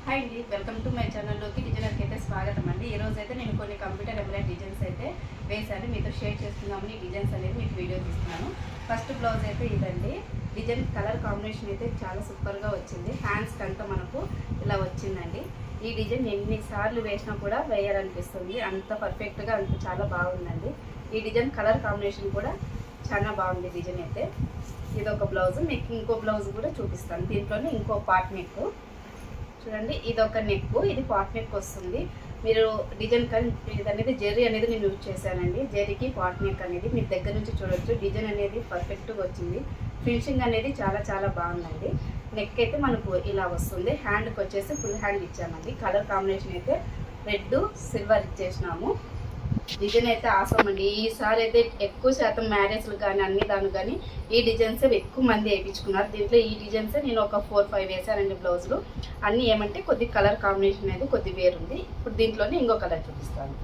Hi అండి, welcome to my ఛానల్లోకి డిజైనర్కి అయితే స్వాగతం అండి. ఈరోజు అయితే నేను కొన్ని కంప్యూటర్ ఎంబ్రాయిడరీ డిజైన్స్ అయితే వేసాను, మీతో షేర్ చేస్తున్నామని డిజైన్స్ అనేది మీకు వీడియో తీస్తున్నాను. ఫస్ట్ బ్లౌజ్ అయితే ఇదండి. డిజైన్ కలర్ కాంబినేషన్ అయితే చాలా సూపర్గా వచ్చింది. హ్యాండ్స్కి అంతా మనకు ఇలా వచ్చిందండి. ఈ డిజైన్ ఎన్నిసార్లు వేసినా కూడా వేయాలనిపిస్తుంది, అంత పర్ఫెక్ట్గా అంత చాలా బాగుందండి. ఈ డిజైన్ కలర్ కాంబినేషన్ కూడా చాలా బాగుంది. డిజైన్ అయితే ఇదొక బ్లౌజ్, మీకు ఇంకో బ్లౌజ్ కూడా చూపిస్తాను. దీంట్లోనే ఇంకో పార్ట్ నెక్ చూడండి, ఇది ఒక నెక్, ఇది పాట్ నెక్ వస్తుంది. మీరు డిజైన్ కానీ ఇది అనేది జెర్రీ అనేది నేను యూజ్ చేశానండి. జెర్రీకి పాట్ నెక్ అనేది మీరు దగ్గర నుంచి చూడొచ్చు. డిజైన్ అనేది పర్ఫెక్ట్గా వచ్చింది. ఫినిషింగ్ అనేది చాలా బాగుందండి. నెక్ అయితే మనకు ఇలా వస్తుంది. హ్యాండ్కి వచ్చేసి ఫుల్ హ్యాండ్ ఇచ్చామండి. కలర్ కాంబినేషన్ అయితే రెడ్ సిల్వర్ ఇచ్చేసినాము. డిజైన్ అయితే ఆసం అండి. ఈసారి అయితే ఎక్కువ శాతం మ్యారేజ్లు కానీ అన్ని దాని కానీ ఈ డిజైన్స్ ఎక్కువ మంది వేయించుకున్నారు. దీంట్లో ఈ డిజైన్స్ నేను ఒక 4-5 వేసానండి బ్లౌజులు. అన్నీ ఏమంటే కొద్ది కలర్ కాంబినేషన్ అనేది కొద్ది వేరుంది. ఇప్పుడు దీంట్లోనే ఇంకో కలర్ చూపిస్తాను.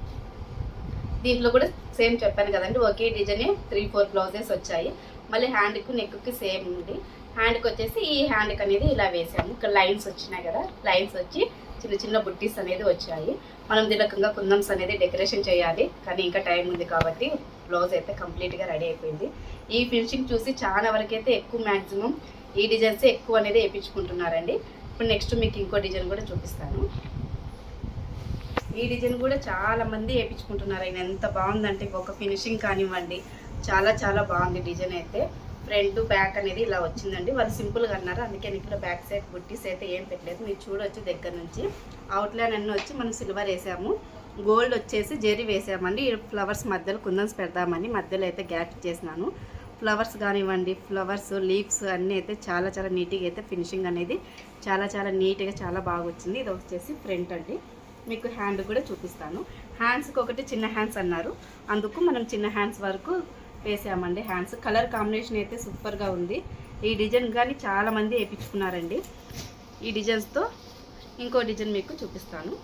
దీంట్లో కూడా సేమ్ చెప్పాను కదండి, ఒకే డిజైన్ 3-4 బ్లౌజెస్ వచ్చాయి. మళ్ళీ హ్యాండ్కి నెక్కి సేమ్ ఉంది. హ్యాండ్కి వచ్చేసి ఈ హ్యాండ్కి అనేది ఇలా వేసాము. ఇక్కడ లైన్స్ వచ్చినాయి కదా, లైన్స్ వచ్చి చిన్న చిన్న బుట్టీస్ అనేది వచ్చాయి. మనం దీనికంగా కుందమ్స్ అనేది డెకరేషన్ చేయాలి, కానీ ఇంకా టైం ఉంది కాబట్టి బ్లౌజ్ అయితే కంప్లీట్గా రెడీ అయిపోయింది. ఈ ఫినిషింగ్ చూసి చాలా వరకు అయితే ఎక్కువ మ్యాక్సిమం ఈ డిజైన్స్ ఎక్కువ అనేది వేయించుకుంటున్నారండి. ఇప్పుడు నెక్స్ట్ మీకు ఇంకో డిజైన్ కూడా చూపిస్తాను. ఈ డిజైన్ కూడా చాలా మంది వేయించుకుంటున్నారు. ఆయన ఎంత బాగుందంటే ఒక ఫినిషింగ్ కానివ్వండి, చాలా బాగుంది. డిజైన్ అయితే ఫ్రంట్ బ్యాక్ అనేది ఇలా వచ్చిందండి. వాళ్ళు సింపుల్గా అన్నారు, అందుకే ఇక్కడ బ్యాక్ సైడ్ బుట్టీస్ అయితే ఏం పెట్టలేదు. మీరు చూడొచ్చు దగ్గర నుంచి. అవుట్లైన్ అన్నీ వచ్చి మనం సిల్వర్ వేసాము, గోల్డ్ వచ్చేసి జెరీ వేసామండి. ఫ్లవర్స్ మధ్యలో కుందన్స్ పెడదామని మధ్యలో అయితే గ్యాప్ చేసినాను. ఫ్లవర్స్ కానివ్వండి, ఫ్లవర్స్ లీవ్స్ అన్నీ అయితే చాలా నీట్గా అయితే ఫినిషింగ్ అనేది చాలా నీట్గా చాలా బాగా వచ్చింది. ఇది వచ్చేసి ఫ్రంట్ అండి. మీకు హ్యాండ్ కూడా చూపిస్తాను. హ్యాండ్స్కి ఒకటి చిన్న హ్యాండ్స్ అన్నారు, అందుకు మనం చిన్న హ్యాండ్స్ వరకు వేసామండి. హ్యాండ్స్ కలర్ కాంబినేషన్ అయితే సూపర్గా ఉంది. ఈ డిజైన్ కానీ చాలామంది వేయించుకున్నారండి. ఈ డిజైన్స్తో ఇంకో డిజైన్ మీకు చూపిస్తాను.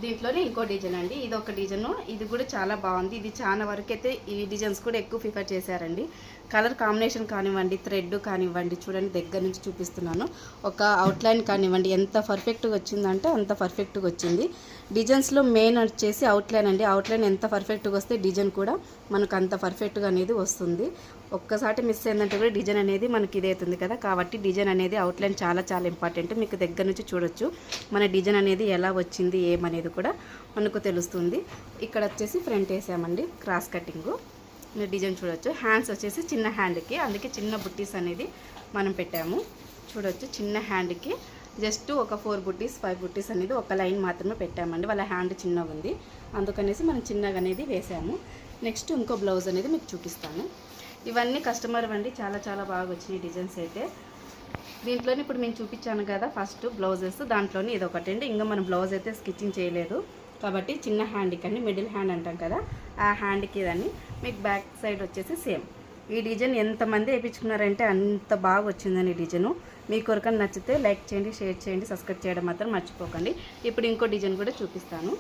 దీంట్లోనే ఇంకో డిజైన్ అండి. ఇది ఒక డిజైన్, ఇది కూడా చాలా బాగుంది. ఇది చాలా వరకు అయితే ఈ డిజైన్స్ కూడా ఎక్కువ ప్రిఫర్ చేశారండి. కలర్ కాంబినేషన్ కానివ్వండి, థ్రెడ్ కానివ్వండి, చూడండి దగ్గర నుంచి చూపిస్తున్నాను. ఒక అవుట్లైన్ కానివ్వండి ఎంత పర్ఫెక్ట్గా వచ్చిందంటే అంత పర్ఫెక్ట్గా వచ్చింది. డిజైన్స్లో మెయిన్ వచ్చేసి అవుట్లైన్ అండి. అవుట్లైన్ ఎంత పర్ఫెక్ట్గా వస్తే డిజైన్ కూడా మనకు అంత పర్ఫెక్ట్గా అనేది వస్తుంది. ఒక్కసారి మిస్ అయిందంటే కూడా డిజైన్ అనేది మనకి ఇదవుతుంది కదా, కాబట్టి డిజైన్ అనేది అవుట్లైన్ చాలా ఇంపార్టెంట్. మీకు దగ్గర నుంచి చూడొచ్చు మన డిజైన్ అనేది ఎలా వచ్చింది ఏమనేది కూడా మనకు తెలుస్తుంది. ఇక్కడ వచ్చేసి ఫ్రంట్ వేసామండి, క్రాస్ కటింగు. మీరు డిజైన్ చూడొచ్చు. హ్యాండ్స్ వచ్చేసి చిన్న హ్యాండ్కి, అందుకే చిన్న బుట్టీస్ అనేది మనం పెట్టాము. చూడొచ్చు చిన్న హ్యాండ్కి జస్ట్ ఒక 4 బుట్టీస్ 5 బుట్టీస్ అనేది ఒక లైన్ మాత్రమే పెట్టామండి. వాళ్ళ హ్యాండ్ చిన్నగా ఉంది, అందుకనేసి మనం చిన్నగా అనేది వేసాము. నెక్స్ట్ ఇంకో బ్లౌజ్ అనేది మీకు చూపిస్తాను. ఇవన్నీ కస్టమర్ అండి, చాలా బాగా వచ్చినాయి డిజైన్స్ అయితే. దీంట్లోనే ఇప్పుడు నేను చూపించాను కదా ఫస్ట్ బ్లౌజెస్, దాంట్లోనే ఇది ఒకటి అండి. ఇంకా మనం బ్లౌజ్ అయితే స్టిచ్చింగ్ చేయలేదు కాబట్టి చిన్న హ్యాండ్కి అండి, మిడిల్ హ్యాండ్ అంటాం కదా, ఆ హ్యాండ్కి ఇదని. మీకు బ్యాక్ సైడ్ వచ్చేసి సేమ్. ఈ డిజైన్ ఎంతమంది వేయించుకున్నారంటే అంత బాగా వచ్చిందని ఈ డిజైను. మీకు ఎవరికైనా నచ్చితే లైక్ చేయండి, షేర్ చేయండి, సబ్స్క్రైబ్ చేయడం మాత్రం మర్చిపోకండి. ఇప్పుడు ఇంకో డిజైన్ కూడా చూపిస్తాను.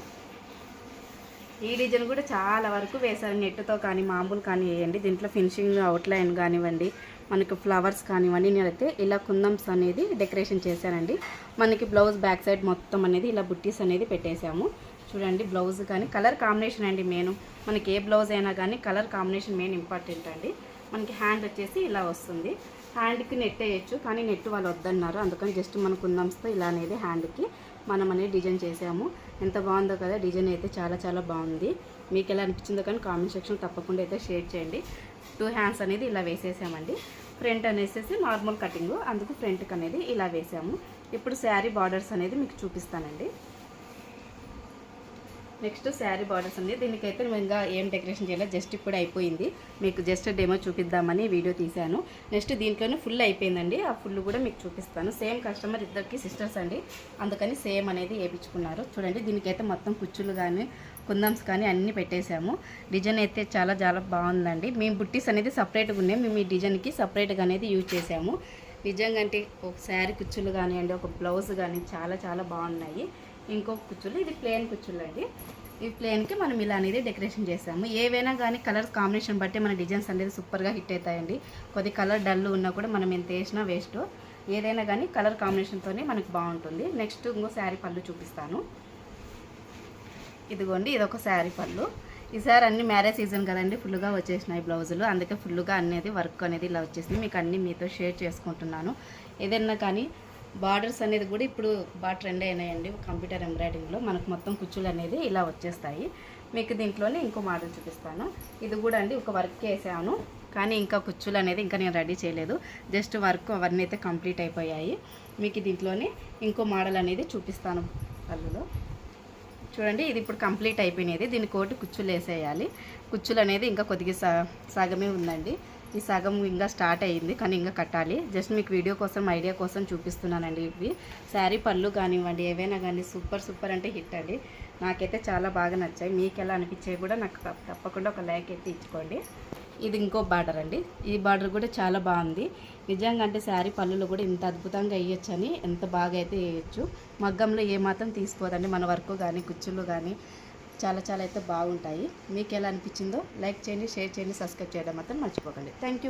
ఈ డిజైన్ కూడా చాలా వరకు వేశారు, నెట్తో కానీ మామూలు కానీ వేయండి. దీంట్లో ఫినిషింగ్ అవుట్లైన్ కానివ్వండి, మనకు ఫ్లవర్స్ కానివ్వండి, నేనైతే ఇలా కుందమ్స్ అనేది డెకరేషన్ చేశానండి. మనకి బ్లౌజ్ బ్యాక్ సైడ్ మొత్తం అనేది ఇలా బుట్టీస్ అనేది పెట్టేశాము. చూడండి బ్లౌజ్ కానీ కలర్ కాంబినేషన్ అండి మెయిన్. మనకి ఏ బ్లౌజ్ అయినా కానీ కలర్ కాంబినేషన్ మెయిన్ ఇంపార్టెంట్ అండి. మనకి హ్యాండ్ వచ్చేసి ఇలా వస్తుంది. హ్యాండ్కి నెట్ వేయచ్చు, కానీ నెట్ వాళ్ళు వద్దన్నారు, అందుకని జస్ట్ మన కుందమ్స్తో ఇలా అనేది హ్యాండ్కి మనం అనేది డిజైన్ చేసాము. ఎంత బాగుందో కదా డిజైన్ అయితే చాలా బాగుంది. మీకు ఎలా అనిపించిందో కానీ కామెంట్ సెక్షన్ తప్పకుండా అయితే షేర్ చేయండి. 2 హ్యాండ్స్ అనేది ఇలా వేసేసామండి. ఫ్రంట్ అనేసి నార్మల్ కటింగ్, అందుకు ఫ్రంట్కి అనేది ఇలా వేసాము. ఇప్పుడు శారీ బార్డర్స్ అనేది మీకు చూపిస్తానండి. నెక్స్ట్ శారీ బార్డర్స్ అండి. దీనికైతే మేము ఇంకా ఏం డెకరేషన్ చేయలేదు, జస్ట్ ఇప్పుడు అయిపోయింది. మీకు జస్ట్ డెమో చూపిద్దామని వీడియో తీశాను. నెక్స్ట్ దీంట్లోనే ఫుల్ అయిపోయిందండి, ఆ ఫుల్ కూడా మీకు చూపిస్తాను. సేమ్ కస్టమర్ ఇద్దరికి సిస్టర్స్ అండి, అందుకని సేమ్ అనేది వేయించుకున్నారు. చూడండి దీనికైతే మొత్తం కుచ్చులు కానీ కుందమ్స్ కానీ అన్నీ పెట్టేశాము. డిజైన్ అయితే చాలా బాగుందండి. మేము బుట్టీస్ అనేది సపరేట్గా ఉన్నాయి, మేము ఈ డిజైన్కి సపరేట్గా అనేది యూజ్ చేసాము. నిజంగా అంటే ఒక శారీ కుచ్చులు కానివ్వండి, ఒక బ్లౌజ్ కానీ చాలా బాగున్నాయి. ఇంకొక కుచ్చులు, ఇది ప్లెయిన్ కుచ్చులు అండి. ఈ ప్లేన్కి మనం ఇలా అనేది డెకరేషన్ చేసాము. ఏవైనా కానీ కలర్ కాంబినేషన్ బట్టి మన డిజైన్స్ అనేది సూపర్గా హిట్ అవుతాయండి. కొద్ది కలర్ డల్ ఉన్నా కూడా మనం ఎంత వేసినా వేస్ట్. ఏదైనా కానీ కలర్ కాంబినేషన్తోనే మనకు బాగుంటుంది. నెక్స్ట్ ఇంకో శారీ పళ్ళు చూపిస్తాను. ఇదిగోండి, ఇదొక శారీ పళ్ళు. ఈసారి అన్ని మ్యారేజ్ సీజన్ కదండి, ఫుల్గా వచ్చేసినాయి బ్లౌజులు, అందుకే ఫుల్గా అనేది వర్క్ అనేది ఇలా వచ్చేసింది. మీకు అన్నీ మీతో షేర్ చేసుకుంటున్నాను. ఏదైనా కానీ బార్డర్స్ అనేది కూడా ఇప్పుడు బాగా ట్రెండ్ అయినాయండి. కంప్యూటర్ ఎంబ్రాయిడరింగ్లో మనకు మొత్తం కుచ్చులు అనేది ఇలా వచ్చేస్తాయి. మీకు దీంట్లోనే ఇంకో మోడల్ చూపిస్తాను. ఇది కూడా అండి ఒక వర్క్ వేసాను, కానీ ఇంకా కుచ్చులు అనేది ఇంకా నేను రెడీ చేయలేదు. జస్ట్ వర్క్ అవన్నీ అయితే కంప్లీట్ అయిపోయాయి. మీకు దీంట్లోనే ఇంకో మోడల్ అనేది చూపిస్తాను. పళ్ళులో చూడండి, ఇది ఇప్పుడు కంప్లీట్ అయిపోయినది. దీని కోటి కుచ్చులు వేసేయాలి. కుచ్చులు అనేది ఇంకా కొద్దిగా సగమే ఉందండి. ఈ సగం ఇంకా స్టార్ట్ అయ్యింది, కానీ ఇంకా కట్టాలి. జస్ట్ మీకు వీడియో కోసం ఐడియా కోసం చూపిస్తున్నానండి. ఇవి శారీ పళ్ళు కానివ్వండి, ఏవైనా కానీ సూపర్ అంటే హిట్ అండి. నాకైతే చాలా బాగా నచ్చాయి. మీకు ఎలా అనిపించాయి కూడా నాకు తప్పకుండా ఒక లైక్ అయితే ఇచ్చుకోండి. ఇది ఇంకో బార్డర్ అండి. ఈ బార్డర్ కూడా చాలా బాగుంది నిజంగా. అంటే శారీ పళ్ళులో కూడా ఇంత అద్భుతంగా వేయొచ్చని, ఎంత బాగా అయితే వేయచ్చు. మగ్గంలో ఏమాత్రం తీసిపోదండి. మన వర్క్ కానీ కుచ్చులు కానీ చాలా అయితే బాగుంటాయి. మీకు ఎలా అనిపించిందో లైక్ చేయండి, షేర్ చేయండి, సబ్స్క్రైబ్ చేయడం మాత్రం మర్చిపోకండి. Thank you.